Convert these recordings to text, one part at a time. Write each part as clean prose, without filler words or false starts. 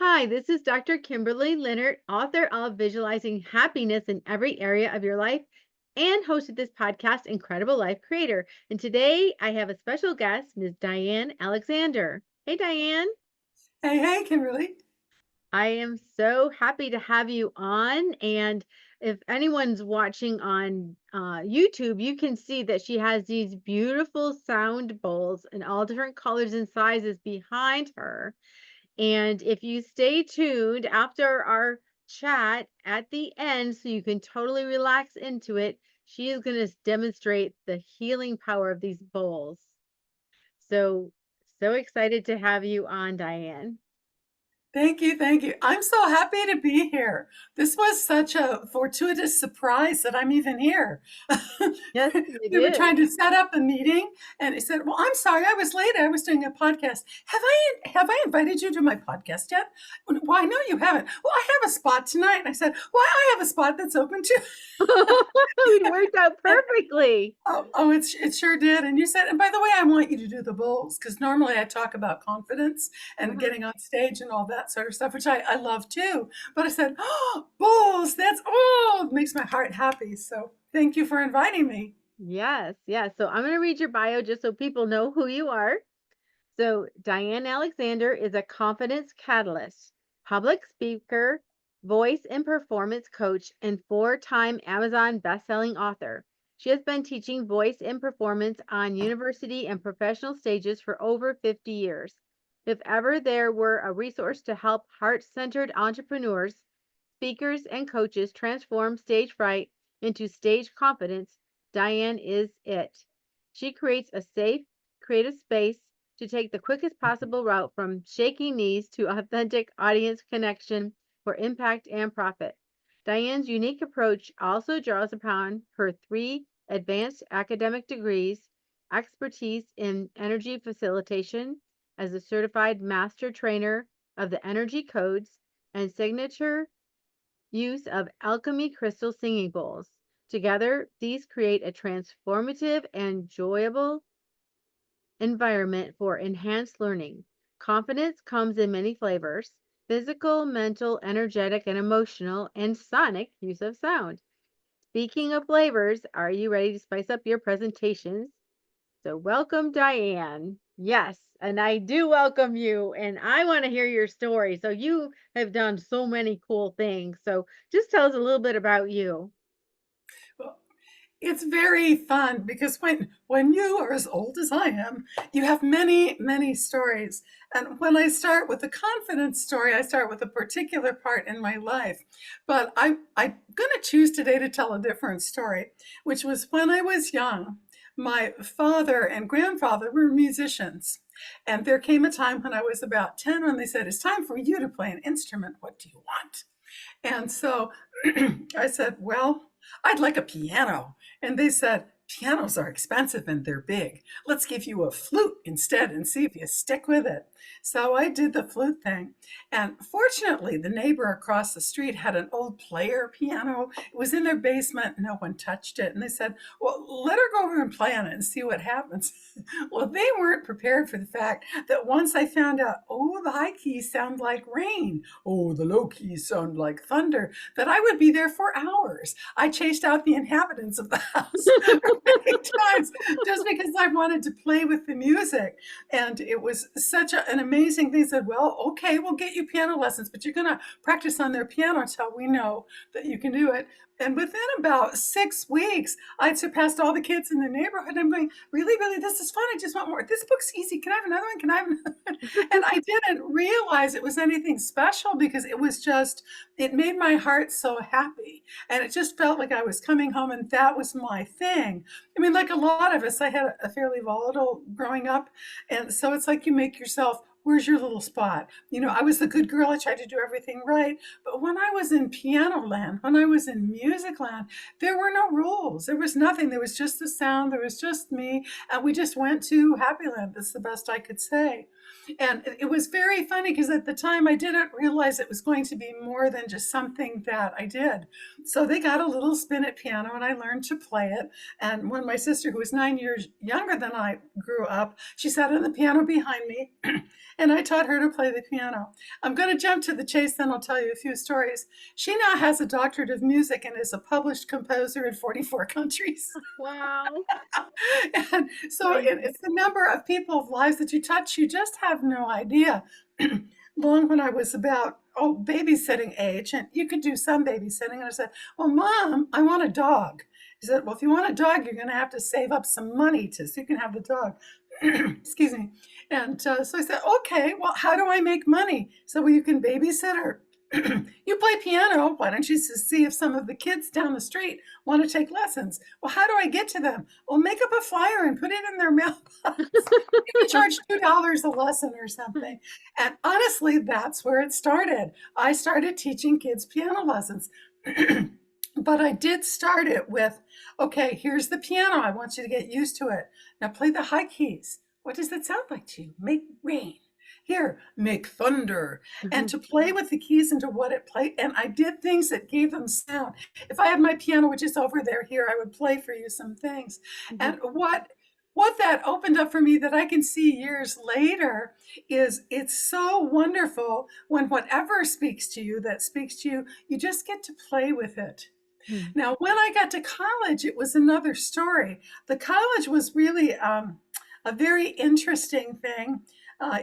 Hi, this is Dr. Kimberley Linert, author of Visualizing Happiness in Every Area of Your Life and host of this podcast, Incredible Life Creator. And today I have a special guest, Ms. Diann Alexander. Hey, Diann. Hey, Kimberly. I am so happy to have you on. And if anyone's watching on YouTube, you can see that she has these beautiful sound bowls in all different colors and sizes behind her. And if you stay tuned after our chat at the end, so you can totally relax into it, she is going to demonstrate the healing power of these bowls. So, so excited to have you on, Diann. Thank you. Thank you. I'm so happy to be here. This was such a fortuitous surprise that I'm even here. Yes, it We were trying is. to set up a meeting and he said, "Well, I'm sorry, I was late. I was doing a podcast. Have I invited you to my podcast yet?" "Why, no, you haven't." "Well, I have a spot tonight." And I said, "Well, I have a spot that's open too." It worked out And perfectly. it sure did. And you said, and by the way, I want you to do the bowls because normally I talk about confidence and Uh-huh. getting on stage and all that sort of stuff, which I love too. But I said, oh, bowls, it makes my heart happy. So thank you for inviting me. Yes, yes. So I'm going to read your bio just so people know who you are. So, Diann Alexander is a confidence catalyst, public speaker, voice and performance coach, and four-time Amazon bestselling author. She has been teaching voice and performance on university and professional stages for over 50 years. If ever there were a resource to help heart centered entrepreneurs, speakers, and coaches transform stage fright into stage confidence, Diann is it. She creates a safe, creative space to take the quickest possible route from shaky knees to authentic audience connection for impact and profit. Diann's unique approach also draws upon her three advanced academic degrees, expertise in energy facilitation as a certified master trainer of the energy codes, and signature use of Alchemy Crystal Singing Bowls. Together, these create a transformative and enjoyable environment for enhanced learning. Confidence comes in many flavors: physical, mental, energetic, and emotional, and sonic use of sound. Speaking of flavors, are you ready to spice up your presentations? So, welcome, Diann. Yes, and I do welcome you, and I want to hear your story. So, you have done so many cool things. So, just tell us a little bit about you. Well, it's very fun because when you are as old as I am, you have many stories. And when I start with the confidence story, I start with a particular part in my life. But I'm going to choose today to tell a different story, which was when I was young. My father and grandfather were musicians. And there came a time when I was about 10 when they said, "It's time for you to play an instrument. What do you want?" And so I said, "Well, I'd like a piano." And they said, "Pianos are expensive and they're big. Let's give you a flute instead and see if you stick with it." So I did the flute thing. And fortunately, the neighbor across the street had an old player piano. It was in their basement. No one touched it. And they said, "Well, let her go over and play on it and see what happens." Well, they weren't prepared for the fact that once I found out, oh, the high keys sound like rain, oh, the low keys sound like thunder, that I would be there for hours. I chased out the inhabitants of the house many times just because I wanted to play with the music. And it was such an amazing thing. They said, "Well, okay, we'll get you piano lessons, but you're going to practice on their piano until we know that you can do it." And within about 6 weeks, I'd surpassed all the kids in the neighborhood. I'm going, "Really, really, this is fun. I just want more. This book's easy. Can I have another one? Can I have another one?" And I didn't realize it was anything special because it made my heart so happy. And it just felt like I was coming home and that was my thing. I mean, like a lot of us, I had a fairly volatile growing up. And so it's like you make yourself, where's your little spot? I was the good girl. I tried to do everything right. But when I was in piano land, when I was in music land, there were no rules. There was nothing. There was just the sound. There was just me. And we just went to Happy Land. That's the best I could say. And it was very funny because at the time I didn't realize it was going to be more than just something that I did. So they got a little spinet piano and I learned to play it. And when my sister, who was 9 years younger than I, grew up, she sat on the piano behind me and I taught her to play the piano. I'm going to jump to the chase, then I'll tell you a few stories. She now has a doctorate of music and is a published composer in 44 countries. Wow. And so Crazy. it's the number of people's lives that you touch, you just have no idea. Long when I was about babysitting age, and you could do some babysitting, and I said, well, Mom, I want a dog. He said, well, if you want a dog, you're going to have to save up some money so you can have the dog. Excuse me. And so I said, okay, well, how do I make money? So, well, you can babysit her. You play piano. Why don't you see if some of the kids down the street want to take lessons? Well, how do I get to them? Well, make up a flyer and put it in their mailbox. You can charge $2 a lesson or something. And honestly, that's where it started. I started teaching kids piano lessons. But I did start it with, okay, here's the piano. I want you to get used to it. Now play the high keys. What does that sound like to you? Make rain. Here, make thunder. And to play with the keys into what it played. And I did things that gave them sound. If I had my piano, which is over there here, I would play for you some things. And what that opened up for me that I can see years later is it's so wonderful when whatever speaks to you, you just get to play with it. Now, when I got to college, it was another story. The college was really a very interesting thing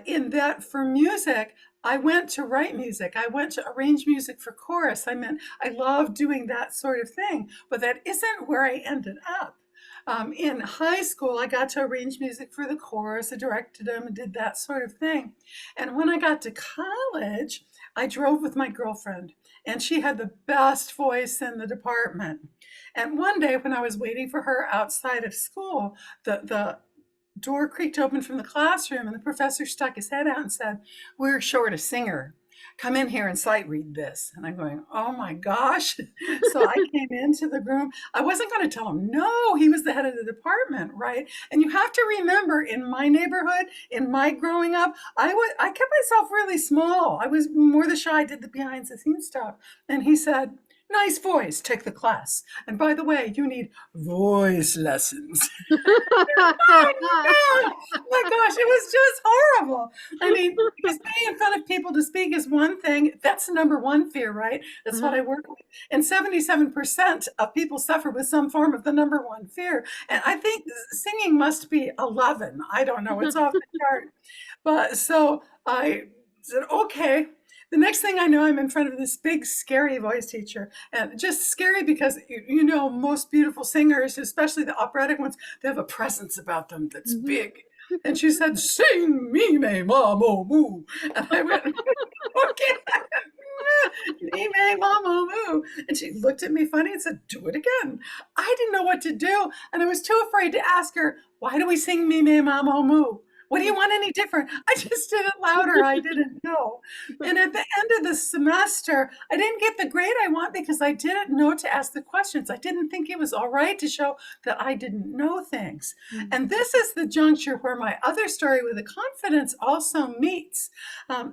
in that for music, I went to write music. I went to arrange music for chorus. I love doing that sort of thing, but that isn't where I ended up. In high school, I got to arrange music for the chorus. I directed them and did that sort of thing. And when I got to college, I drove with my girlfriend, and she had the best voice in the department. And one day, when I was waiting for her outside of school, the door creaked open from the classroom, and the professor stuck his head out and said, "We're short a singer. Come in here and sight read this." And I'm going, oh my gosh. So I came into the room. I wasn't going to tell him no. He was the head of the department, right? And you have to remember, in my neighborhood, in my growing up, I kept myself really small. I was more the shy, did the behind the scenes stuff. And he said, "Nice voice, take the class. And by the way, you need voice lessons." Oh no! My gosh, it was just horrible. I mean, because being in front of people to speak is one thing. That's the number one fear, right? That's what I work with. And 77% of people suffer with some form of the number one fear. And I think singing must be 11. I don't know. It's off the chart. But so I said, okay. The next thing I know, I'm in front of this big, scary voice teacher. And just scary because, most beautiful singers, especially the operatic ones, they have a presence about them that's big. And she said, "Sing me, me, ma, mo, moo." And I went, okay. Me, me, ma, mo, moo. And she looked at me funny and said, "Do it again." I didn't know what to do. And I was too afraid to ask her, "Why do we sing me, me, ma, mo, moo? What do you want any different?" I just did it louder. I didn't know. And at the end of the semester, I didn't get the grade I want because I didn't know to ask the questions. I didn't think it was all right to show that I didn't know things. And this is the juncture where my other story with the confidence also meets,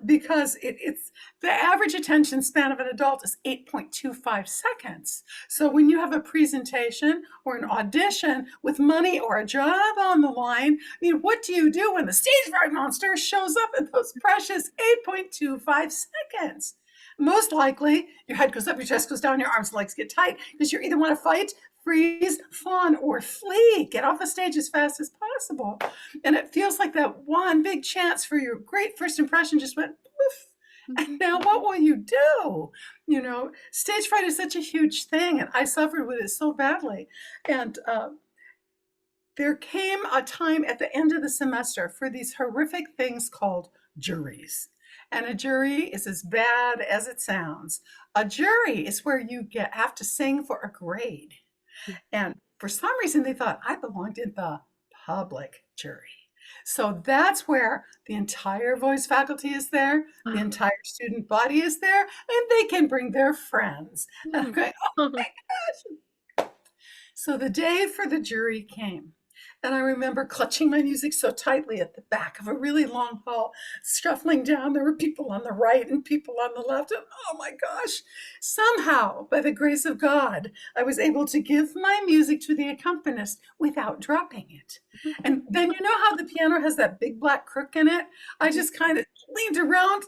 because it's the average attention span of an adult is 8.25 seconds. So when you have a presentation or an audition with money or a job on the line, I mean, what do you do when the stage fright monster shows up in those precious 8.25 seconds? Most likely, your head goes up, your chest goes down, your arms and legs get tight because you either want to fight, freeze, fawn, or flee. Get off the stage as fast as possible. And it feels like that one big chance for your great first impression just went poof. And now what will you do? Stage fright is such a huge thing, and I suffered with it so badly. And there came a time at the end of the semester for these horrific things called juries. And a jury is as bad as it sounds. A jury is where you have to sing for a grade. And for some reason, they thought I belonged in the public jury. So that's where the entire voice faculty is there, the entire student body is there, and they can bring their friends. And I'm going, oh my gosh. So the day for the jury came. And I remember clutching my music so tightly at the back of a really long hall, shuffling down. There were people on the right and people on the left. And oh my gosh, somehow, by the grace of God, I was able to give my music to the accompanist without dropping it. And then you know how the piano has that big black crook in it? I just kind of leaned around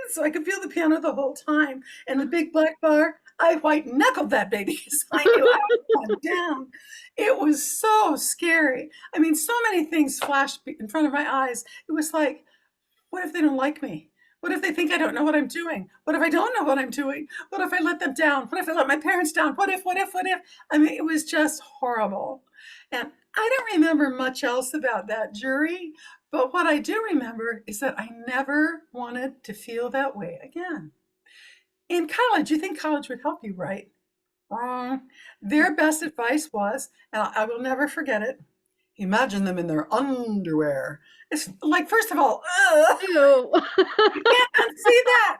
so I could feel the piano the whole time. And the big black bar, I white knuckled that baby because I knew I was going down. It was so scary. I mean, so many things flashed in front of my eyes. It was like, what if they don't like me? What if they think I don't know what I'm doing? What if I don't know what I'm doing? What if I let them down? What if I let my parents down? What if, what if, what if? I mean, it was just horrible. And I don't remember much else about that jury, but what I do remember is that I never wanted to feel that way again. In college, you think college would help you, right? Wrong. Their best advice was, and I will never forget it, imagine them in their underwear. It's like, first of all, Ew. you can't unsee that.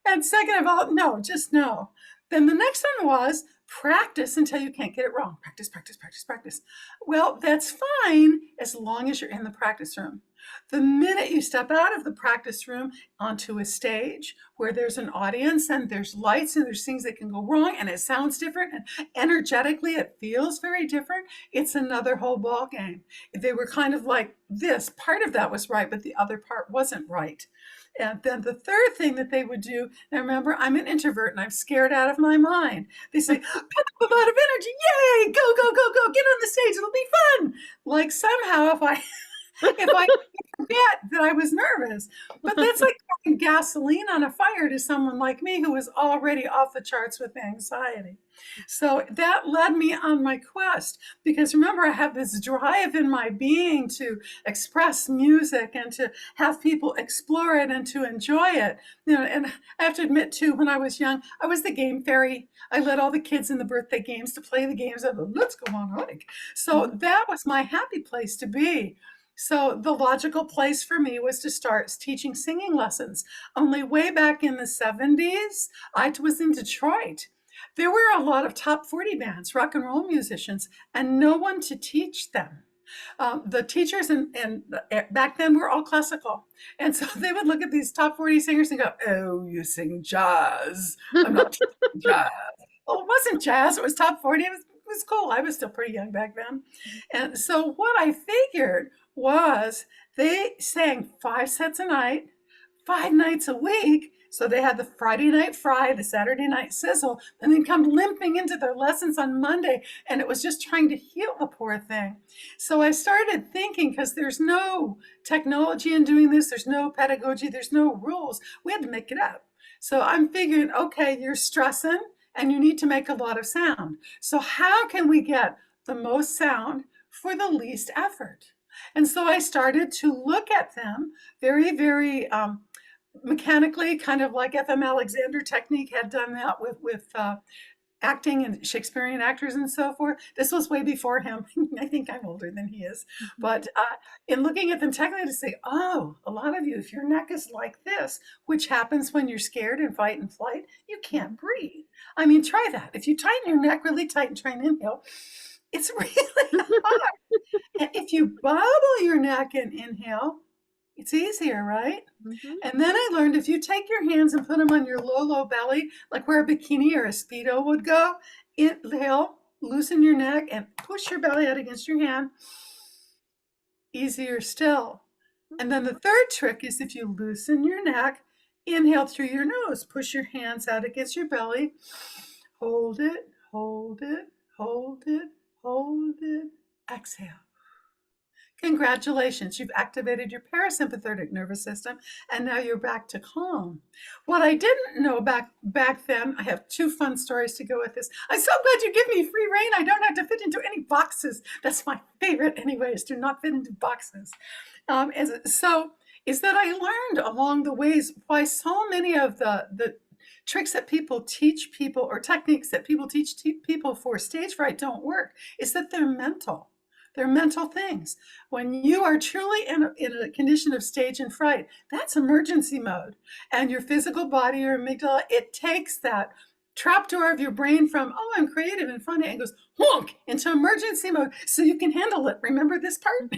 And second of all, no, just no. Then the next one was practice until you can't get it wrong. Practice, practice, practice, practice. Well, that's fine as long as you're in the practice room. The minute you step out of the practice room onto a stage where there's an audience and there's lights and there's things that can go wrong and it sounds different and energetically it feels very different, it's another whole ball game. They were kind of like this. Part of that was right, but the other part wasn't right. And then the third thing that they would do, now remember, I'm an introvert and I'm scared out of my mind. They say, put up a lot of energy. Yay, go, go, go, go, get on the stage. It'll be fun. Like somehow if I forget that I was nervous. But that's like pouring gasoline on a fire to someone like me who was already off the charts with anxiety. So that led me on my quest because remember, I have this drive in my being to express music and to have people explore it and to enjoy it. You know, and I have to admit too, when I was young, I was the game fairy. I led all the kids in the birthday games to play the games. Let's go on hike. So that was my happy place to be. So the logical place for me was to start teaching singing lessons. Only way back in the 70s, I was in Detroit. There were a lot of top 40 bands, rock and roll musicians, and no one to teach them. The teachers and back then were all classical. And so they would look at these top 40 singers and go, oh, you sing jazz. I'm not teaching jazz. Well, it wasn't jazz. It was top 40. It was cool. I was still pretty young back then. And so what I figured was they sang 5 sets a night, 5 nights a week. So they had the Friday night fry, the Saturday night sizzle, and then come limping into their lessons on Monday. And it was just trying to heal the poor thing. So I started thinking, because there's no technology in doing this, there's no pedagogy, there's no rules. We had to make it up. So I'm figuring, okay, you're stressing and you need to make a lot of sound. So how can we get the most sound for the least effort? And so I started to look at them very, very mechanically, kind of like F.M. Alexander technique had done that with acting and Shakespearean actors and so forth. This was way before him. I think I'm older than he is. But in looking at them technically to say, oh, a lot of you, if your neck is like this, which happens when you're scared in fight and flight, you can't breathe. I mean, try that. If you tighten your neck really tight and try and inhale, it's really hard. And if you bubble your neck and inhale, it's easier, right? Mhm. And then I learned if you take your hands and put them on your low, low belly, like where a bikini or a Speedo would go, inhale, loosen your neck, and push your belly out against your hand. Easier still. And then the third trick is if you loosen your neck, inhale through your nose, push your hands out against your belly, hold it, hold it, hold it, hold it, exhale. Congratulations, you've activated your parasympathetic nervous system, and now you're back to calm. What I didn't know back then, I have 2 fun stories to go with this. I'm so glad you give me free reign. I don't have to fit into any boxes. That's my favorite anyways, to not fit into boxes. Is that I learned along the ways why so many of the tricks that people teach people or techniques that people teach people for stage fright don't work, is that they're mental. They're mental things. When you are truly in a condition of stage and fright, that's emergency mode. And your physical body, your amygdala, it takes that trapdoor of your brain from, oh, I'm creative and funny, and goes whonk into emergency mode so you can handle it. Remember this part?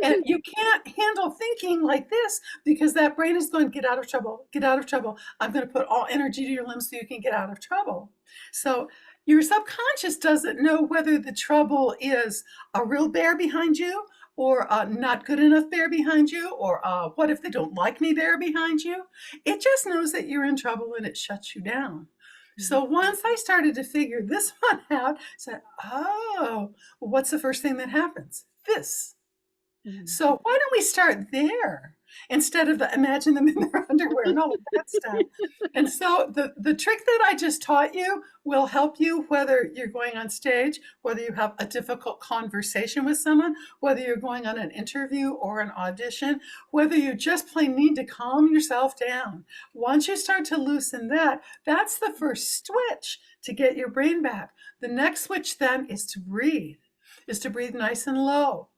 And you can't handle thinking like this because that brain is going, get out of trouble, get out of trouble. I'm going to put all energy to your limbs so you can get out of trouble. So your subconscious doesn't know whether the trouble is a real bear behind you or a not good enough bear behind you, or what if they don't like me bear behind you. It just knows that you're in trouble and it shuts you down. So once I started to figure this one out, I said, oh, well, what's the first thing that happens? This. So why don't we start there instead of imagine them in their underwear and all of that stuff. And so the trick that I just taught you will help you whether you're going on stage, whether you have a difficult conversation with someone, whether you're going on an interview or an audition, whether you just plain need to calm yourself down. Once you start to loosen that, that's the first switch to get your brain back. The next switch then is to breathe nice and low.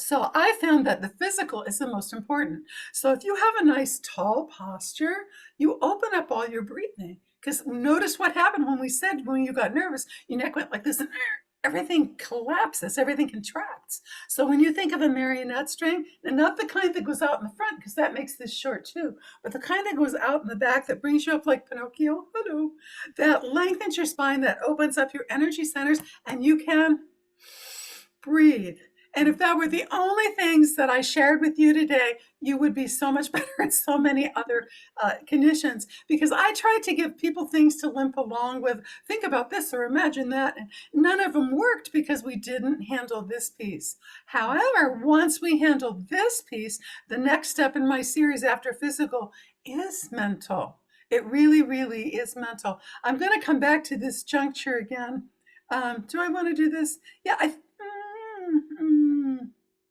So I found that the physical is the most important. So if you have a nice tall posture, you open up all your breathing. Because notice what happened when we said when you got nervous, your neck went like this and everything collapses, everything contracts. So when you think of a marionette string, and not the kind that goes out in the front, because that makes this short too, but the kind that goes out in the back that brings you up like Pinocchio, hello, that lengthens your spine, that opens up your energy centers, and you can breathe. And if that were the only things that I shared with you today, you would be so much better in so many other conditions, because I tried to give people things to limp along with, think about this or imagine that. And none of them worked because we didn't handle this piece. However, once we handled this piece, the next step in my series after physical is mental. It really, really is mental. I'm going to come back to this juncture again. Do I want to do this? Yeah,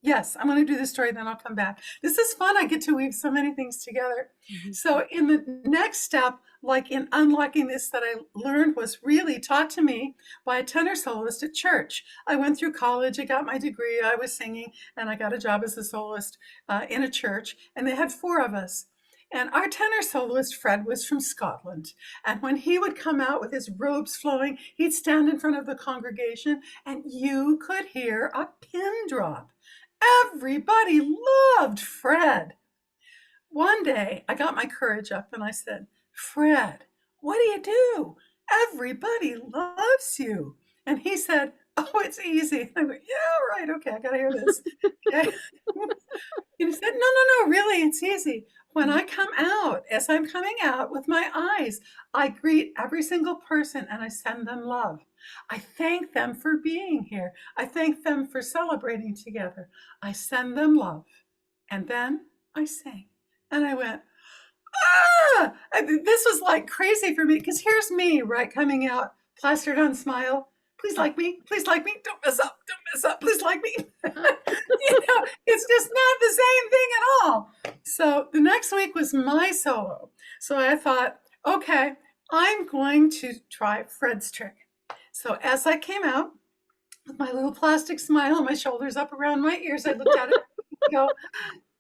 yes, I'm going to do this story, then I'll come back. This is fun. I get to weave so many things together. So in the next step, like in unlocking this that I learned was really taught to me by a tenor soloist at church. I went through college, I got my degree, I was singing, and I got a job as a soloist in a church, and they had 4 of us. And our tenor soloist, Fred, was from Scotland. And when he would come out with his robes flowing, he'd stand in front of the congregation, and you could hear a pin drop. Everybody loved Fred. One day, I got my courage up and I said, Fred, what do you do? Everybody loves you. And he said, oh, it's easy. And I went, yeah, right, okay, I gotta hear this. Okay. And he said, no, really, it's easy. When I come out, as I'm coming out with my eyes, I greet every single person and I send them love. I thank them for being here. I thank them for celebrating together. I send them love. And then I sing. And I went, ah! This was like crazy for me, because here's me, right, coming out, plastered on smile. Please like me. Please like me. Don't mess up. Don't mess up. Please like me. It's just not the same thing at all. So the next week was my solo. So I thought, okay, I'm going to try Fred's trick. So as I came out with my little plastic smile and my shoulders up around my ears, I looked at it and go,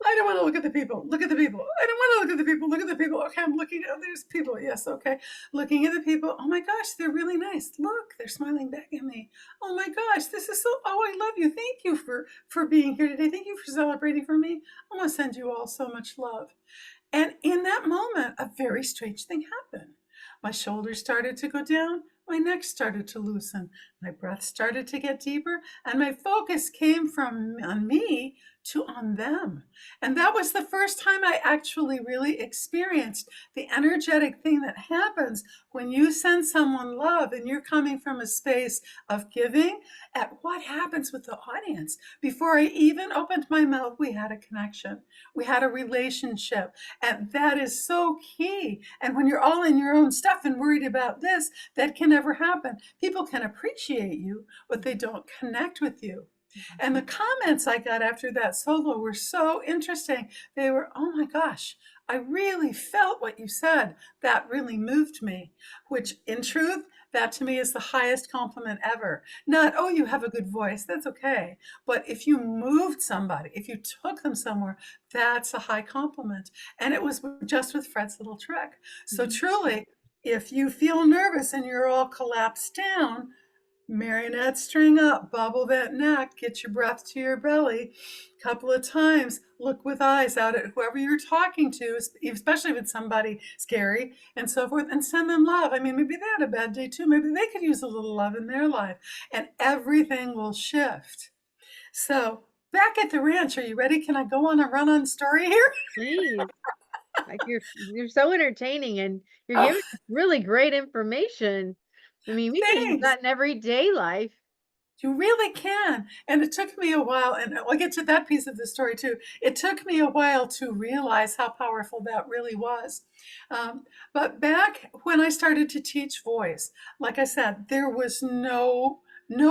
I don't want to look at the people. Look at the people. I don't want to look at the people. Look at the people. Okay, I'm looking at, there's people. Yes, okay. Looking at the people. Oh my gosh, they're really nice. Look, they're smiling back at me. Oh my gosh, this is so, oh, I love you. Thank you for being here today. Thank you for celebrating for me. I want to send you all so much love. And in that moment, a very strange thing happened. My shoulders started to go down. My neck started to loosen. My breath started to get deeper. And my focus came from on me to on them. And that was the first time I actually really experienced the energetic thing that happens when you send someone love and you're coming from a space of giving, at what happens with the audience. Before I even opened my mouth, we had a connection. We had a relationship. And that is so key. And when you're all in your own stuff and worried about this, that can never happen. People can appreciate you, but they don't connect with you. And the comments I got after that solo were so interesting. They were, oh my gosh, I really felt what you said. That really moved me, which in truth, that to me is the highest compliment ever. Not, oh, you have a good voice, that's okay. But if you moved somebody, if you took them somewhere, that's a high compliment. And it was just with Fred's little trick. So truly, If you feel nervous and you're all collapsed down, marionette string up, bubble that neck, get your breath to your belly a couple of times, look with eyes out at whoever you're talking to, especially if it's somebody scary and so forth, and send them love. I mean, maybe they had a bad day too. Maybe they could use a little love in their life, and everything will shift. So back at the ranch, are you ready? Can I go on a run-on story here? Please. Like, you're so entertaining, and you're Oh, giving us really great information. I mean, we can use thanks. that in everyday life. You really can. And it took me a while, and I'll get to that piece of the story too. It took me a while to realize how powerful that really was. But back when I started to teach voice, like I said, there was no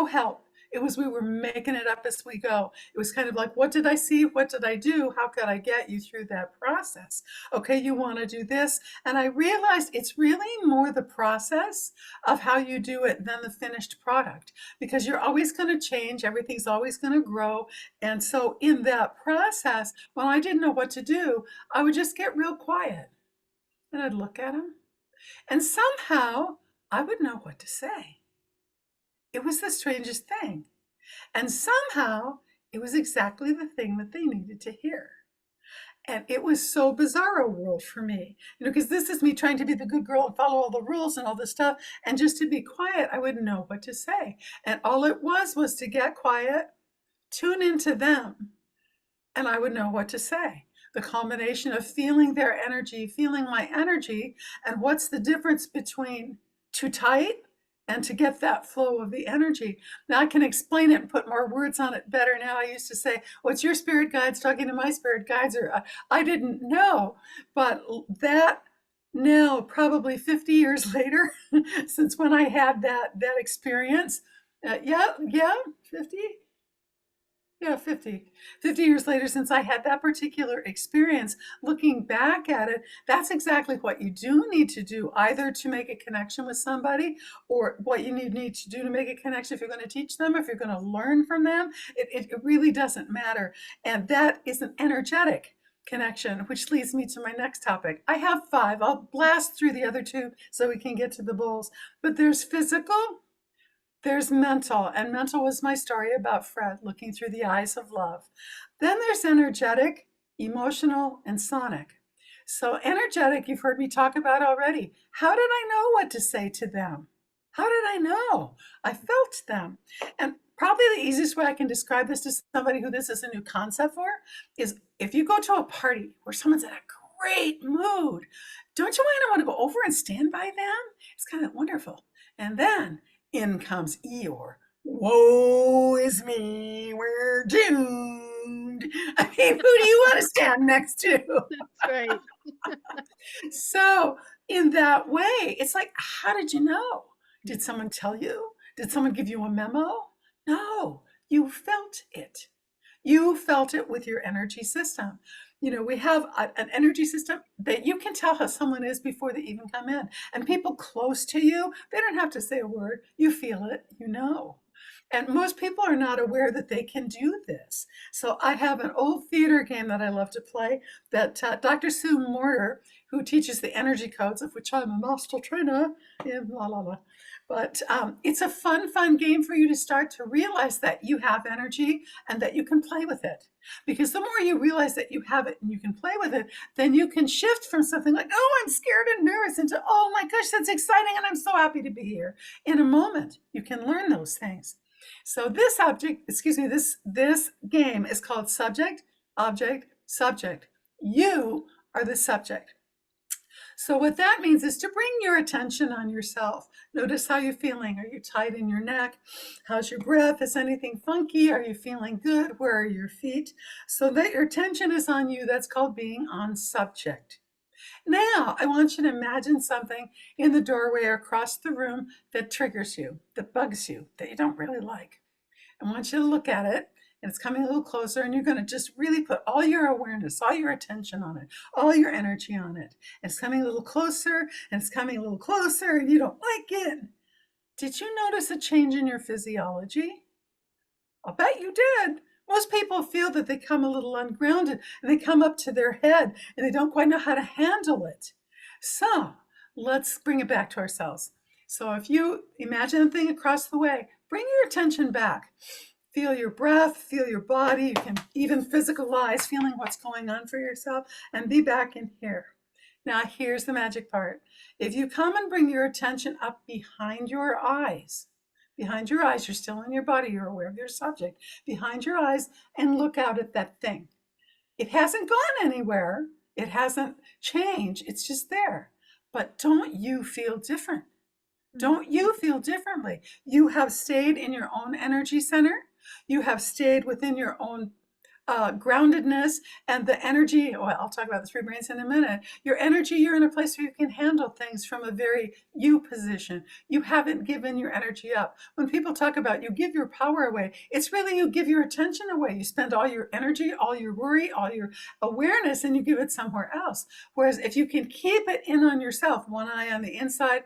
help. It was we were making it up as we go. It was kind of like, what did I see? What did I do? How could I get you through that process? Okay, you want to do this. And I realized it's really more the process of how you do it than the finished product, because you're always going to change, everything's always going to grow. And so in that process, when I didn't know what to do, I would just get real quiet and I'd look at them, and somehow I would know what to say. It was the strangest thing. And somehow it was exactly the thing that they needed to hear. And it was so bizarro world for me, because this is me trying to be the good girl and follow all the rules and all this stuff. And just to be quiet, I wouldn't know what to say. And all it was to get quiet, tune into them, and I would know what to say. The combination of feeling their energy, feeling my energy, and what's the difference between too tight and to get that flow of the energy. Now I can explain it and put more words on it better now. I used to say, what's your spirit guides talking to my spirit guides? Or I didn't know, but that now probably 50 years later, since when I had that experience, yeah, 50, yeah, 50 years later, since I had that particular experience, looking back at it, that's exactly what you do need to do, either to make a connection with somebody, or what you need to do to make a connection if you're going to teach them, if you're going to learn from them. It really doesn't matter. And that is an energetic connection, which leads me to my next topic. I have 5. I'll blast through the other 2 so we can get to the bowls. But there's physical, there's mental, and mental was my story about Fred looking through the eyes of love. Then there's energetic, emotional, and sonic. So energetic, you've heard me talk about already. How did I know what to say to them? How did I know? I felt them. And probably the easiest way I can describe this to somebody who this is a new concept for is if you go to a party where someone's in a great mood, don't you want to go over and stand by them? It's kind of wonderful. And then in comes Eeyore. Woe is me, we're doomed. I mean, who do you want to stand next to? That's right. So, in that way, it's like, how did you know? Did someone tell you? Did someone give you a memo? No, you felt it. You felt it with your energy system. We have an energy system that you can tell how someone is before they even come in. And people close to you, they don't have to say a word. You feel it, you know. And most people are not aware that they can do this. So I have an old theater game that I love to play that Dr. Sue Morter, who teaches the energy codes, of which I'm a master trainer, la la la. But it's a fun game for you to start to realize that you have energy and that you can play with it. Because the more you realize that you have it and you can play with it, then you can shift from something like, oh, I'm scared and nervous, into, oh my gosh, that's exciting and I'm so happy to be here. In a moment, you can learn those things. So this game is called subject, object, subject. You are the subject. So what that means is to bring your attention on yourself. Notice how you're feeling. Are you tight in your neck? How's your breath? Is anything funky? Are you feeling good? Where are your feet? So that your attention is on you. That's called being on subject. Now, I want you to imagine something in the doorway or across the room that triggers you, that bugs you, that you don't really like. I want you to look at it, and it's coming a little closer, and you're going to just really put all your awareness, all your attention on it, all your energy on it. And it's coming a little closer, and it's coming a little closer, and you don't like it. Did you notice a change in your physiology? I'll bet you did. Most people feel that they come a little ungrounded and they come up to their head and they don't quite know how to handle it. So let's bring it back to ourselves. So if you imagine a thing across the way, bring your attention back. Feel your breath, feel your body. You can even physicalize feeling what's going on for yourself and be back in here. Now, here's the magic part. If you come and bring your attention up behind your eyes, you're still in your body, you're aware of your subject, behind your eyes, and look out at that thing. It hasn't gone anywhere. It hasn't changed. It's just there. But don't you feel different? Don't you feel differently? You have stayed in your own energy center. You have stayed within your own groundedness and the energy. Well, I'll talk about the three brains in a minute. Your energy, you're in a place where you can handle things from a very you position. You haven't given your energy up. When people talk about you give your power away, it's really you give your attention away. You spend all your energy, all your worry, all your awareness, and you give it somewhere else. Whereas if you can keep it in on yourself, one eye on the inside,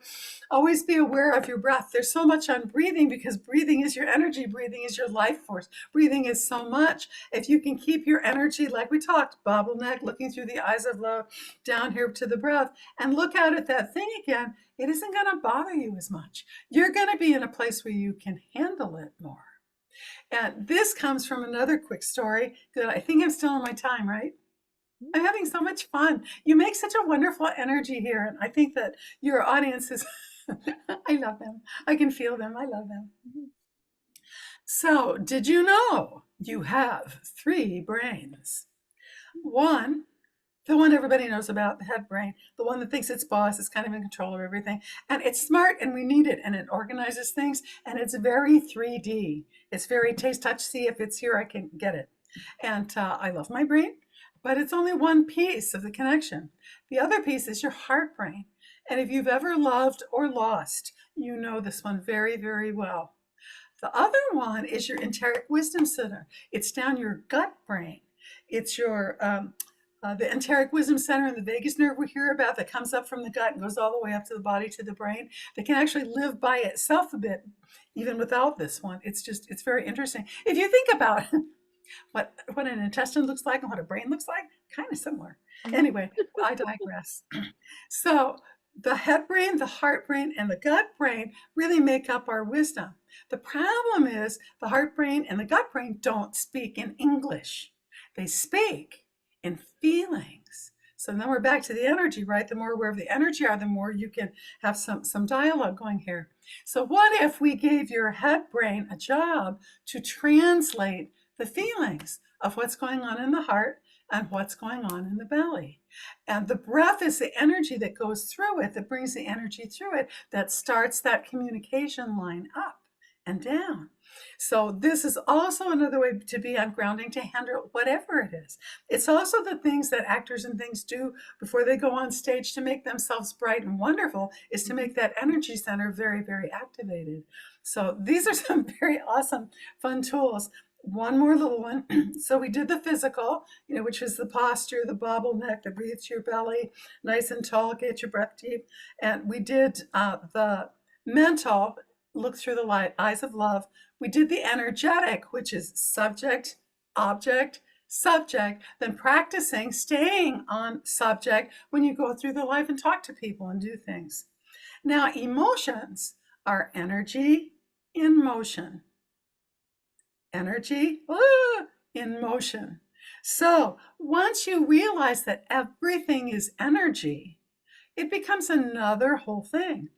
always be aware of your breath. There's so much on breathing because breathing is your energy. Breathing is your life force. Breathing is so much. If you can keep your energy, like we talked, bottleneck, looking through the eyes of love, down here to the breath, and look out at that thing again, it isn't going to bother you as much. You're going to be in a place where you can handle it more. And this comes from another quick story. Good. I think I'm still on my time, right? I'm having so much fun. You make such a wonderful energy here. And I think that your audience is, I love them. I can feel them. I love them. So, did you know you have three brains? One, the one everybody knows about, the head brain, the one that thinks it's boss, is kind of in control of everything. And it's smart and we need it and it organizes things and it's very 3D. It's very taste, touch, see. If it's here, I can get it. And I love my brain, but it's only one piece of the connection. The other piece is your heart brain. And if you've ever loved or lost, you know this one very, very well. The other one is your enteric wisdom center. It's down your gut brain. It's your the enteric wisdom center and the vagus nerve we hear about that comes up from the gut and goes all the way up to the body, to the brain. That can actually live by itself a bit, even without this one. It's very interesting. If you think about what an intestine looks like and what a brain looks like, kind of similar. Anyway, I digress. So the head brain, the heart brain, and the gut brain really make up our wisdom. The problem is the heart brain and the gut brain don't speak in English. They speak in feelings. So then we're back to the energy, right? The more aware of the energy are, the more you can have some dialogue going here. So what if we gave your head brain a job to translate the feelings of what's going on in the heart and what's going on in the belly? And the breath is the energy that goes through it, that brings the energy through it, that starts that communication line up and down. So this is also another way to be on grounding, to handle whatever it is. It's also the things that actors and things do before they go on stage to make themselves bright and wonderful, is to make that energy center very, very activated. So these are some very awesome, fun tools. One more little one. So we did the physical, which is the posture, the bottleneck, the breathe to your belly, nice and tall, get your breath deep. And we did the mental, look through the eyes of love. We did the energetic, which is subject, object, subject, then practicing staying on subject when you go through the life and talk to people and do things. Now, emotions are energy in motion. Energy in motion. So once you realize that everything is energy, it becomes another whole thing.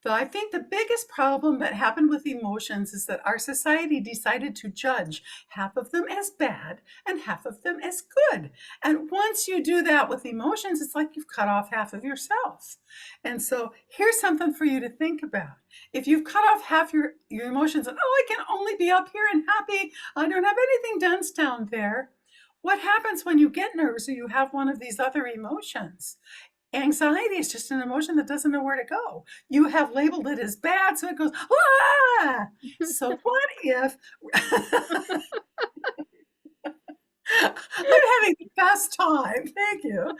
So I think the biggest problem that happened with emotions is that our society decided to judge half of them as bad and half of them as good. And once you do that with emotions, it's like you've cut off half of yourself. And so here's something for you to think about. If you've cut off half your emotions and, I can only be up here and happy, I don't have anything dense down there. What happens when you get nervous or you have one of these other emotions? Anxiety is just an emotion that doesn't know where to go. You have labeled it as bad, so it goes, ah! So what if... I'm having the best time. Thank you.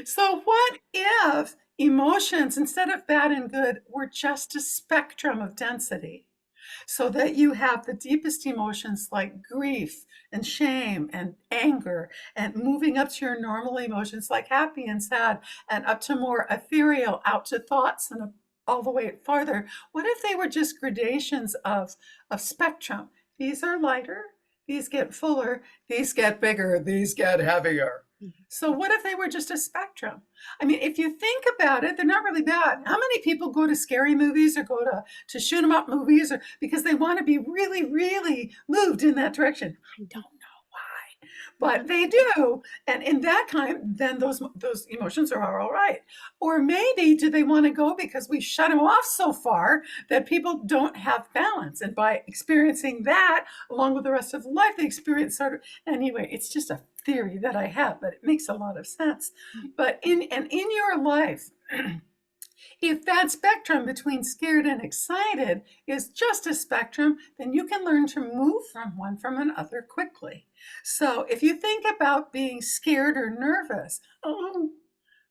So what if emotions, instead of bad and good, were just a spectrum of density? so that you have the deepest emotions like grief and shame and anger, and moving up to your normal emotions like happy and sad, and up to more ethereal, out to thoughts, and all the way farther. What if they were just gradations of spectrum? These are lighter, these get fuller, these get bigger, these get heavier. So what if they were just a spectrum? I mean, if you think about it, they're not really bad. How many people go to scary movies or go to shoot 'em up movies, or because they want to be really, really moved in that direction? I don't know why, but they do. And in that kind, then those emotions are all right. Or maybe do they want to go because we shut them off so far that people don't have balance, and by experiencing that along with the rest of life, they experience sort of, anyway, it's just a theory that I have, but it makes a lot of sense. But in your life, if that spectrum between scared and excited is just a spectrum, then you can learn to move from one from another quickly. So if you think about being scared or nervous, oh,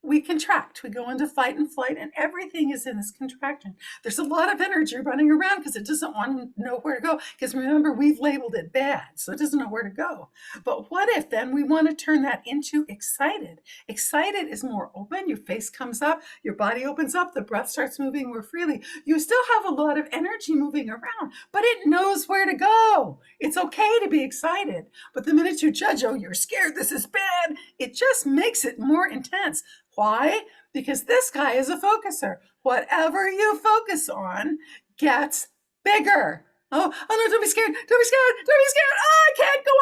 we contract, we go into fight and flight, and everything is in this contraction. There's a lot of energy running around because it doesn't want to know where to go, because remember, we've labeled it bad, so it doesn't know where to go. But what if then we want to turn that into excited? Excited is more open, your face comes up, your body opens up, the breath starts moving more freely. You still have a lot of energy moving around, but it knows where to go. It's okay to be excited, but the minute you judge, oh, you're scared, this is bad, it just makes it more intense. Why? Because this guy is a focuser. Whatever you focus on gets bigger. Oh, oh no, don't be scared. Don't be scared. Don't be scared. Oh, I can't go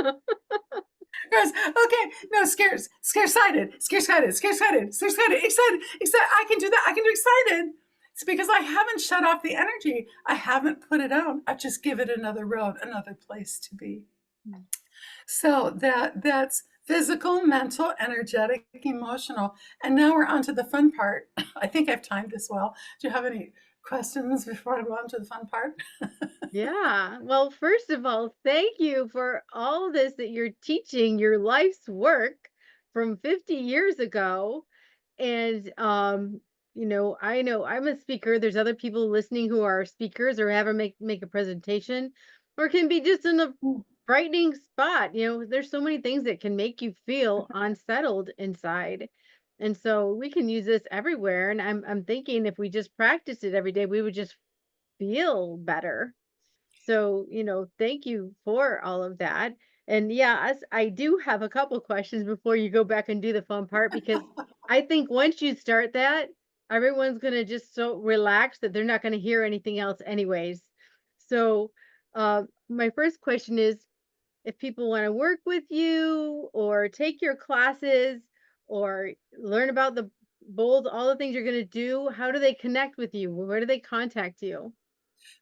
on. Guys, okay, no, scared-sighted, scared-sighted, scared-sighted, scared-sighted, excited, excited. I can do that. I can do excited. It's because I haven't shut off the energy. I haven't put it out. I've just given it another road, another place to be. So that's physical, mental, energetic, emotional. And now we're on to the fun part. I think I've timed this well. Do you have any questions before I go on to the fun part? Yeah. Well, first of all, thank you for all this that you're teaching, your life's work from 50 years ago. And I know I'm a speaker. There's other people listening who are speakers or have make a presentation, or can be just in a frightening spot. There's so many things that can make you feel unsettled inside. And so we can use this everywhere. And I'm thinking if we just practice it every day, we would just feel better. So, thank you for all of that. And yeah, I do have a couple questions before you go back and do the fun part, because I think once you start that, everyone's going to just so relax that they're not going to hear anything else anyways. So, my first question is, if people want to work with you or take your classes or learn about the bowls, all the things you're going to do, how do they connect with you? Where do they contact you?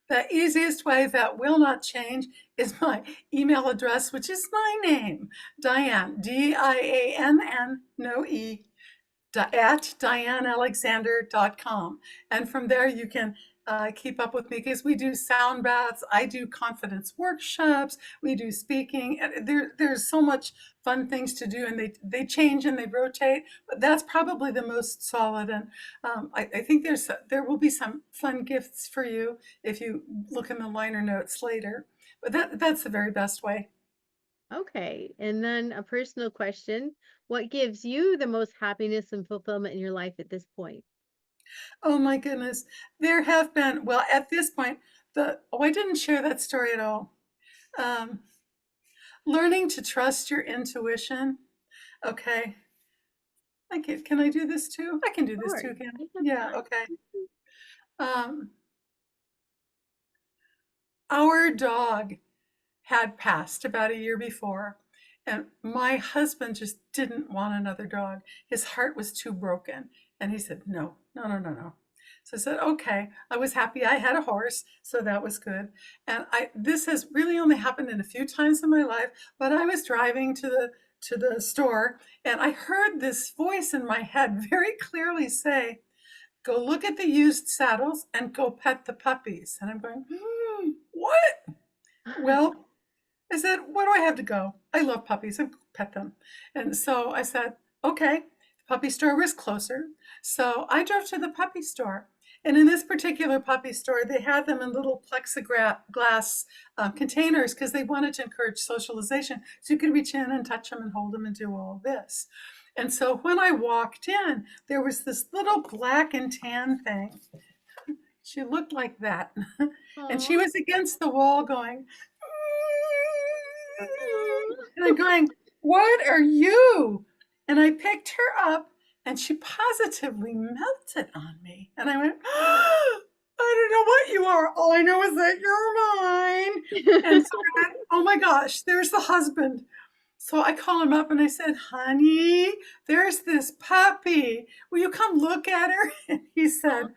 The easiest way that will not change is my email address, which is my name, Diann, Diann, no E, at diannalexander.com. And from there, you can keep up with me, because we do sound baths. I do confidence workshops. We do speaking. And there's so much fun things to do, and they change and they rotate. But that's probably the most solid. And I think there will be some fun gifts for you if you look in the liner notes later. But that's the very best way. Okay. And then a personal question. What gives you the most happiness and fulfillment in your life at this point? Oh my goodness. There have been, well, at this point, I didn't share that story at all. Um, Learning to trust your intuition. Okay. Can I do this too? I can do this Sure. too, can I? You have Yeah, time. okay. Um, our dog had passed about a year before, and my husband just didn't want another dog. His heart was too broken. And he said, no, no, no, no, no. So I said, okay. I was happy I had a horse, so that was good. And this has really only happened in a few times in my life, but I was driving to the store, and I heard this voice in my head very clearly say, go look at the used saddles and go pet the puppies. And I'm going, what? Well, I said, why do I have to go? I love puppies. I pet them. And so I said, okay. The puppy store was closer. So I drove to the puppy store. And in this particular puppy store, they had them in little plexiglass containers because they wanted to encourage socialization. So you could reach in and touch them and hold them and do all this. And so when I walked in, there was this little black and tan thing. She looked like that. And Aw. she was against the wall going, and I'm going, what are you? And I picked her up and she positively melted on me. And I went, oh, I don't know what you are. All I know is that you're mine. And so I went, oh my gosh, there's the husband. So I call him up and I said, honey, there's this puppy. Will you come look at her? And he said,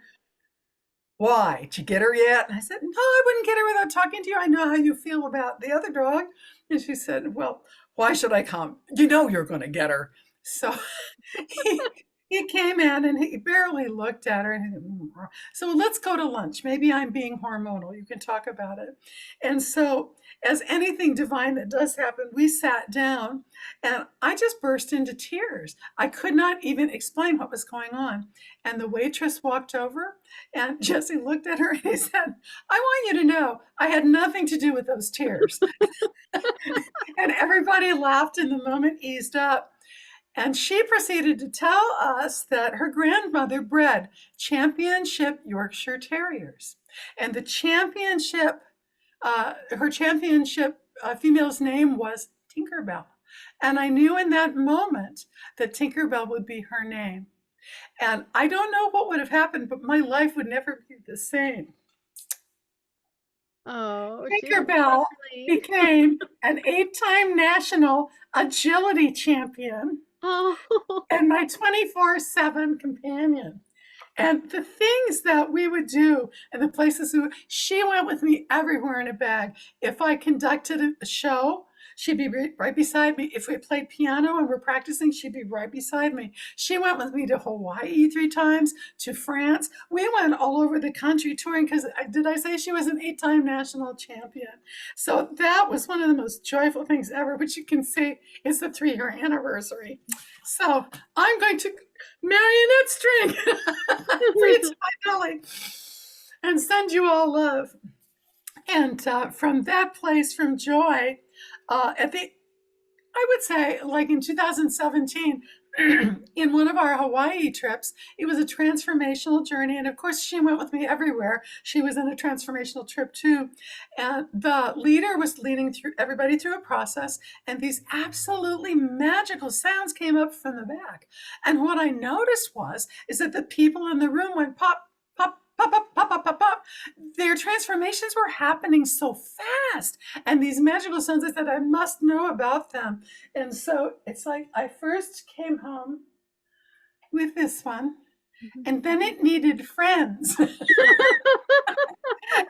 why? Did you get her yet? And I said, no, I wouldn't get her without talking to you. I know how you feel about the other dog. And she said, well, why should I come? You know you're going to get her. So he, he came in and he barely looked at her. And so let's go to lunch. Maybe I'm being hormonal. You can talk about it. And so, as anything divine that does happen, we sat down and I just burst into tears. I could not even explain what was going on. And the waitress walked over and Jesse looked at her and he said, I want you to know I had nothing to do with those tears. And everybody laughed and the moment eased up. And she proceeded to tell us that her grandmother bred championship Yorkshire Terriers. And the championship, her championship female's name was Tinkerbell. And I knew in that moment that Tinkerbell would be her name. And I don't know what would have happened, but my life would never be the same. Oh, she's Tinkerbell lovely. became an 8-time national agility champion Oh. and my 24/7 companion. And the things that we would do and the places she went with me everywhere in a bag. If I conducted a show, she'd be right beside me. If we played piano and we're practicing, she'd be right beside me. She went with me to Hawaii 3 times, to France. We went all over the country touring because, did I say she was an 8-time national champion? So that was one of the most joyful things ever, which you can see is the 3-year anniversary. So I'm going to marionette string free to my belly and send you all love. And from that place, from joy, at the, I would say, like in 2017, in one of our Hawaii trips, it was a transformational journey. And of course, she went with me everywhere. She was in a transformational trip too. And the leader was leading through everybody through a process. And these absolutely magical sounds came up from the back. And what I noticed is that the people in the room went pop, pop, pop, pop, pop, pop, pop, pop. Their transformations were happening so fast. And these magical sounds, I said, I must know about them. And so it's like I first came home with this one, and then it needed friends.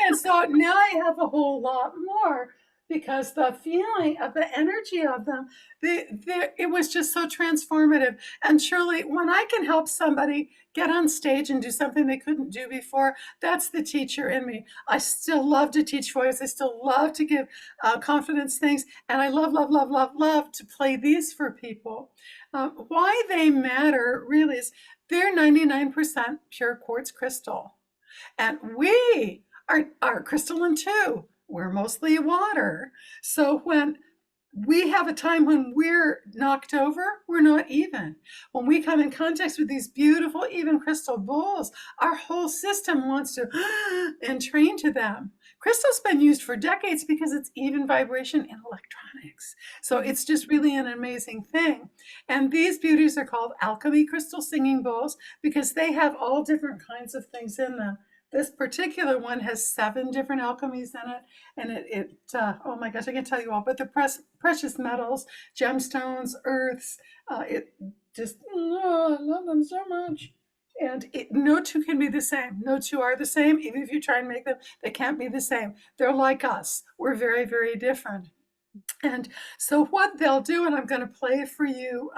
And so now I have a whole lot more because the feeling of the energy of them, it was just so transformative. And surely when I can help somebody get on stage and do something they couldn't do before, that's the teacher in me. I still love to teach voice. I still love to give confidence things. And I love, love, love, love, love to play these for people. Why they matter really is they're 99% pure quartz crystal. And we are crystalline too. We're mostly water. So when we have a time when we're knocked over, we're not even. When we come in contact with these beautiful, even crystal bowls, our whole system wants to entrain to them. Crystal's been used for decades because it's even vibration in electronics. So it's just really an amazing thing. And these beauties are called Alchemy Crystal Singing Bowls because they have all different kinds of things in them. This particular one has 7 different alchemies in it. And oh my gosh, I can tell you all, but the precious metals, gemstones, earths, it just, I love them so much. And no two can be the same. No two are the same. Even if you try and make them, they can't be the same. They're like us. We're very, very different. And so what they'll do, and I'm going to play for you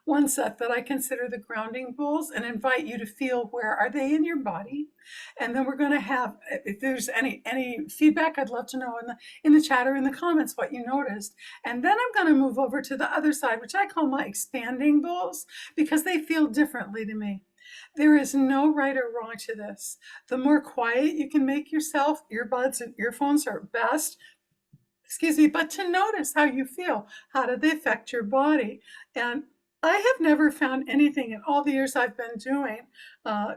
one set that I consider the grounding bowls and invite you to feel where are they in your body. And then we're going to have, if there's any feedback, I'd love to know in the chat or in the comments what you noticed. And then I'm going to move over to the other side, which I call my expanding bowls, because they feel differently to me. There is no right or wrong to this. The more quiet you can make yourself, earbuds and earphones are best. Excuse me, but to notice how you feel. How do they affect your body? And I have never found anything in all the years I've been doing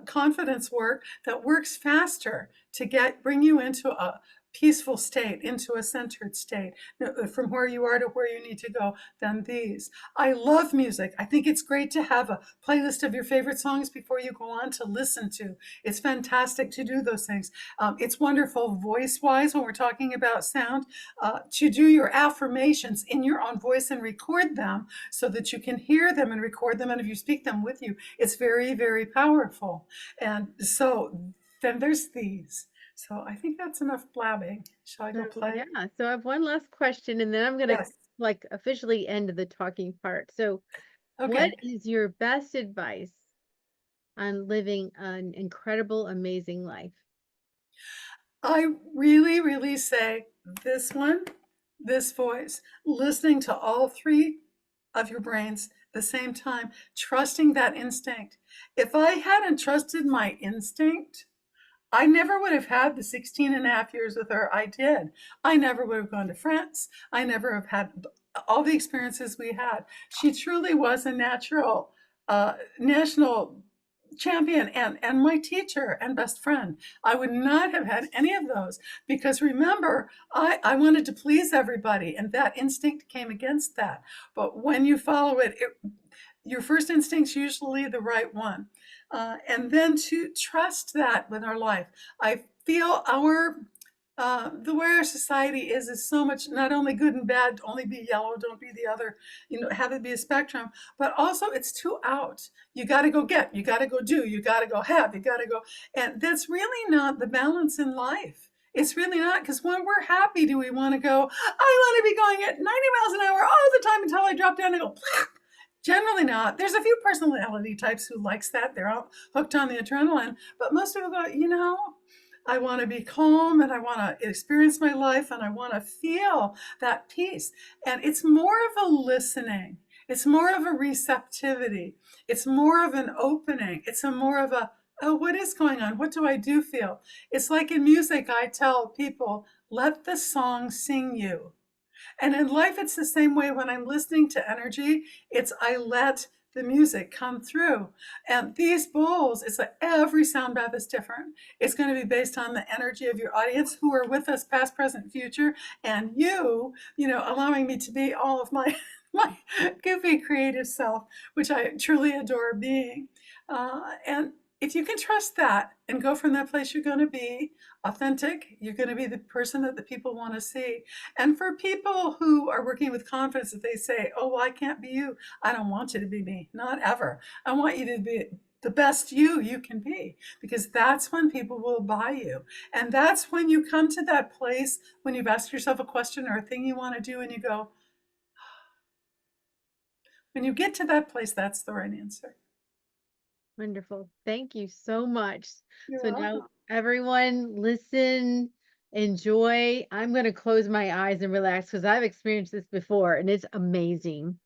confidence work that works faster to bring you into a peaceful state, into a centered state, from where you are to where you need to go, than these. I love music. I think it's great to have a playlist of your favorite songs before you go on to listen to. It's fantastic to do those things. It's wonderful voice-wise when we're talking about sound, to do your affirmations in your own voice and record them so that you can hear them and record them. And if you speak them with you, it's very, very powerful. And so then there's these. So I think that's enough blabbing. Shall I go So play? yeah, so I have one last question and then I'm gonna Yes. like officially end the talking part. So what Okay. is your best advice on living an incredible, amazing life? I really, really say this one, this voice, listening to all three of your brains at the same time, trusting that instinct. If I hadn't trusted my instinct, I never would have had the 16 and a half years with her I did. I never would have gone to France. I never have had all the experiences we had. She truly was a national champion and my teacher and best friend. I would not have had any of those because remember, I wanted to please everybody and that instinct came against that. But when you follow it, your first instinct's usually the right one. And then to trust that with our life. I feel the way our society is so much not only good and bad, only be yellow, don't be the other, have it be a spectrum, but also it's too out. You got to go get, you got to go do, you got to go have, you got to go. And that's really not the balance in life. It's really not, because when we're happy, do we want to go, I want to be going at 90 miles an hour all the time until I drop down and go, generally not. There's a few personality types who likes that. They're all hooked on the adrenaline. But most people go, I want to be calm and I want to experience my life and I want to feel that peace. And it's more of a listening. It's more of a receptivity. It's more of an opening. It's more of a, oh, what is going on? What do I do feel? It's like in music, I tell people, let the song sing you. And in life, it's the same way. When I'm listening to energy, it's I let the music come through. And these bowls, it's like every sound bath is different. It's going to be based on the energy of your audience who are with us, past, present, future, and allowing me to be all of my my goofy creative self, which I truly adore being. And if you can trust that and go from that place, you're going to be authentic. You're going to be the person that the people want to see. And for people who are working with confidence, that they say, oh, well, I can't be you. I don't want you to be me. Not ever. I want you to be the best you can be, because that's when people will buy you. And that's when you come to that place when you've asked yourself a question or a thing you want to do and you go, when you get to that place, that's the right answer. Wonderful. Thank you so much. You're So now welcome. everyone listen, enjoy. I'm going to close my eyes and relax because I've experienced this before and it's amazing.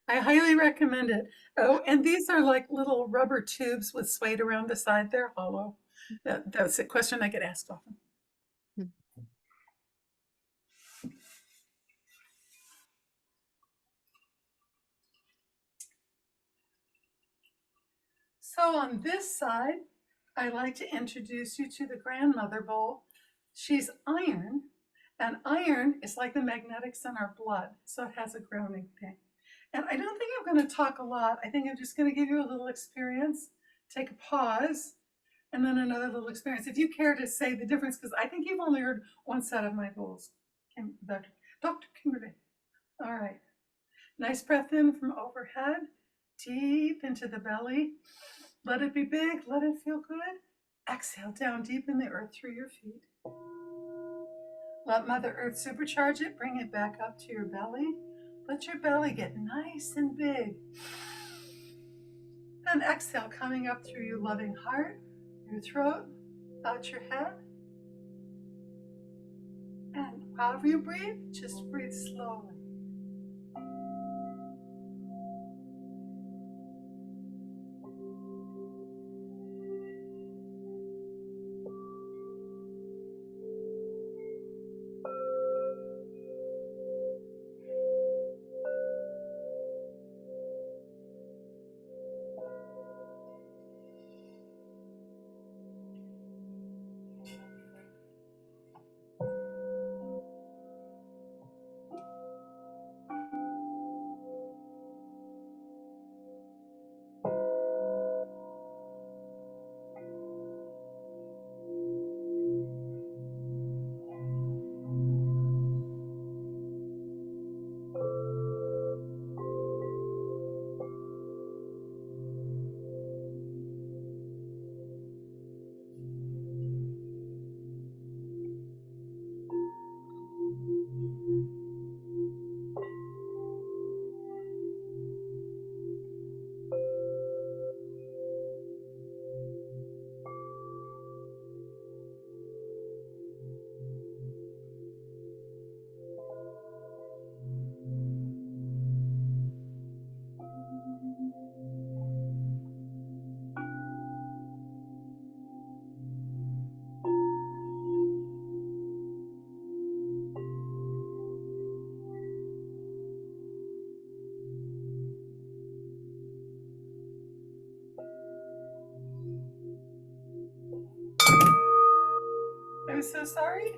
I highly recommend it. Oh, and these are like little rubber tubes with suede around the side. They're hollow. That's a question I get asked often. So on this side, I like to introduce you to the grandmother bowl. She's iron, and iron is like the magnetics in our blood, so it has a grounding thing. And I don't think I'm going to talk a lot. I think I'm just going to give you a little experience, take a pause, and then another little experience. If you care to say the difference, because I think you've only heard one set of my bowls, Dr. Kimberley. All right. Nice breath in from overhead, deep into the belly. Let it be big, let it feel good. Exhale down deep in the earth through your feet. Let Mother Earth supercharge it, bring it back up to your belly. Let your belly get nice and big. Then exhale, coming up through your loving heart, your throat, out your head. And however you breathe, just breathe slowly. I'm so sorry.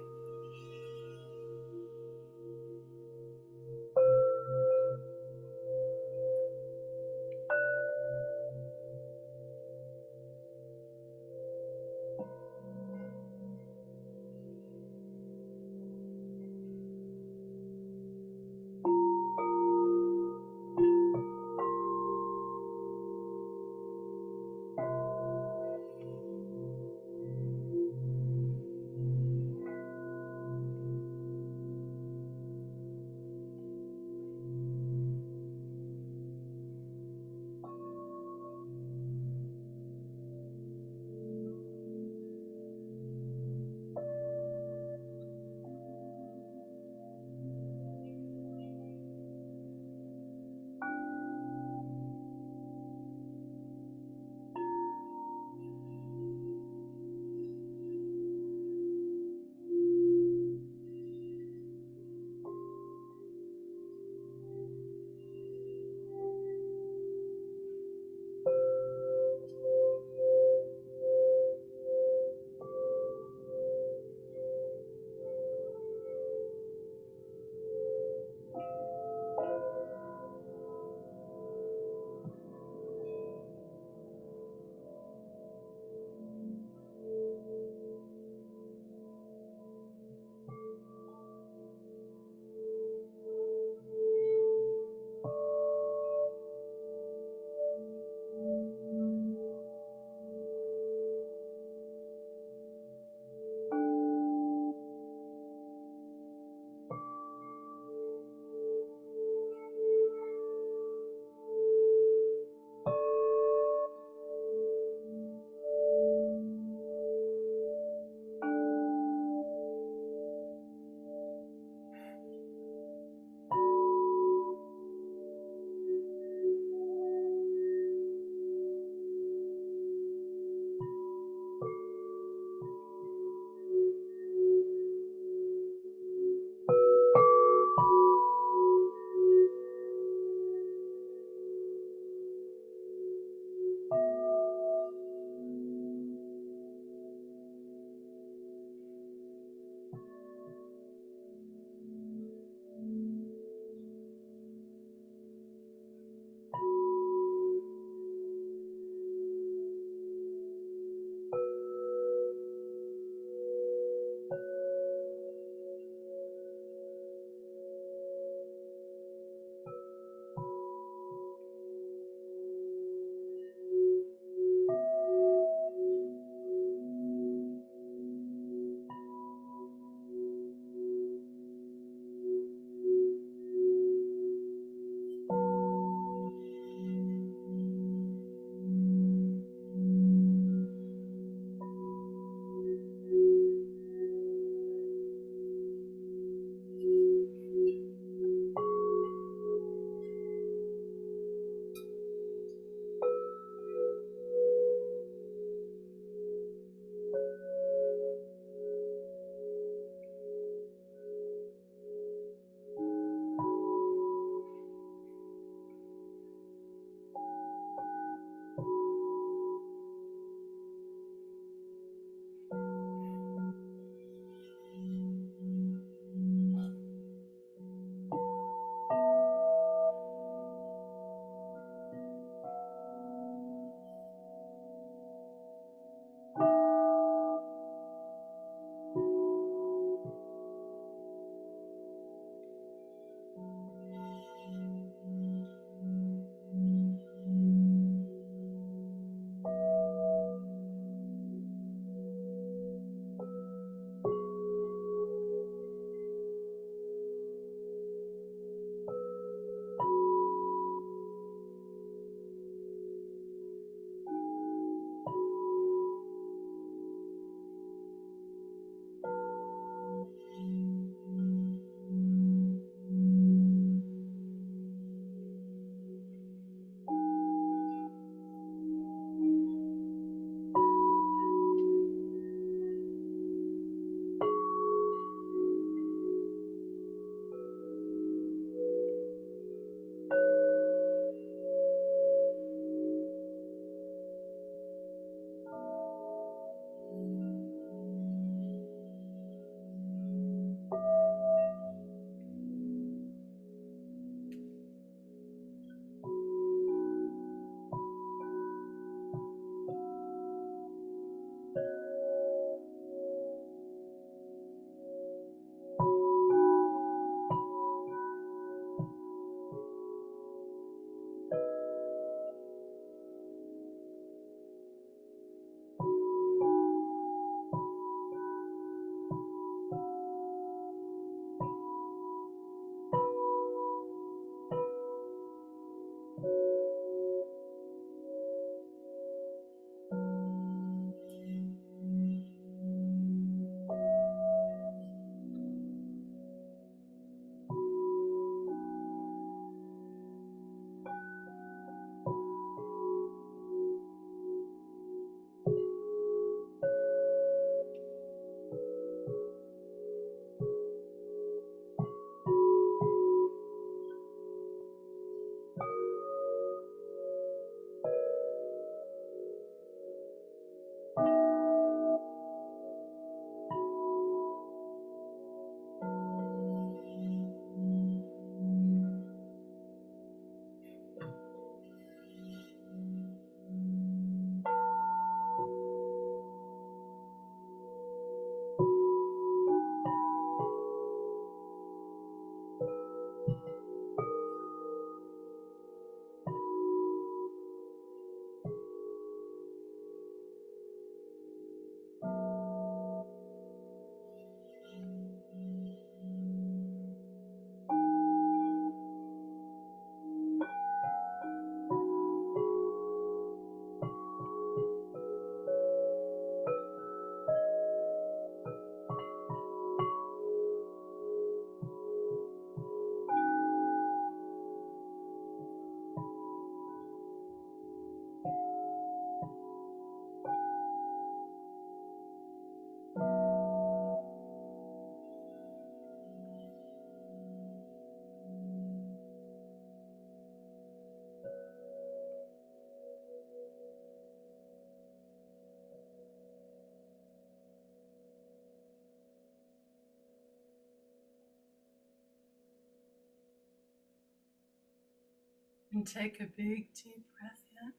And take a big deep breath in,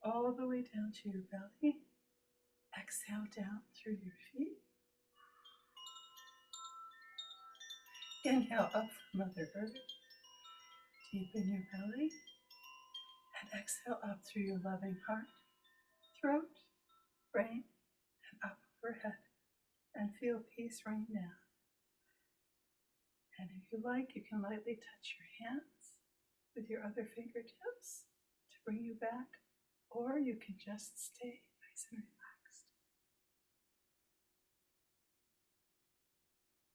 all the way down to your belly. Exhale down through your feet. Inhale up from Mother Earth, deep in your belly. And exhale up through your loving heart, throat, brain, and up overhead. And feel peace rain down. And if you like, you can lightly touch your hands with your other fingertips to bring you back, or you can just stay nice and relaxed.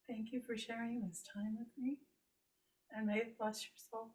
Thank you for sharing this time with me, and may it bless your soul.